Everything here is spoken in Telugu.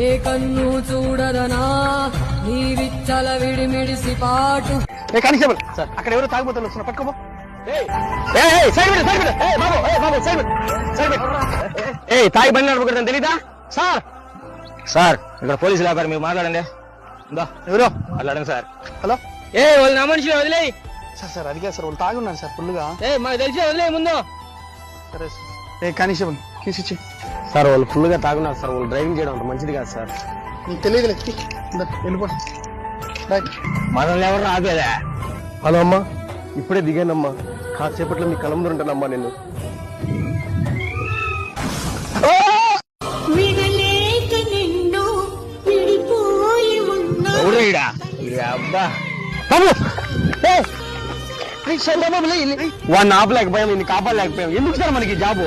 ఏ కన్ను చూడదనా నీ విచ్చల విడిమిడిసి పాటు. కానిస్టేబుల్ సార్, అక్కడ ఎవరో తాగుబోతులు వస్తున్నా, పట్టుకోబో. తాగి బండి నడపకూడదని తెలీదా సార్? సార్ ఇక్కడ పోలీసులు ఆపారు, మీరు మాట్లాడండి. ఎవరో మాట్లాడండి సార్. హలో, వాళ్ళు నా మనిషి వదిలే సార్. సార్ అడిగా సార్, వాళ్ళు తాగి ఉన్నారు సార్ ఫుల్గా. మాకు తెలిసి వదిలే ముందు. సరే సార్. కానిస్టేబుల్ కేసిచ్చి సార్, వాళ్ళు ఫుల్గా తాగున్నారు సార్. వాళ్ళు డ్రైవింగ్ చేయడం అంత మంచిది కాదు సార్. నీకు తెలియదు, వెళ్ళిపోండి. మనల్ని ఎవరు ఆపేదా? హలో అమ్మా, ఇప్పుడే దిగానమ్మా, కాసేపట్లో మీ కలం ఉంటానమ్మా నేను. అబ్బా వాడిని ఆపలేకపోయాం, నిన్ను కాపాడలేకపోయాం. ఎందుకు సార్ మనకి జాబు?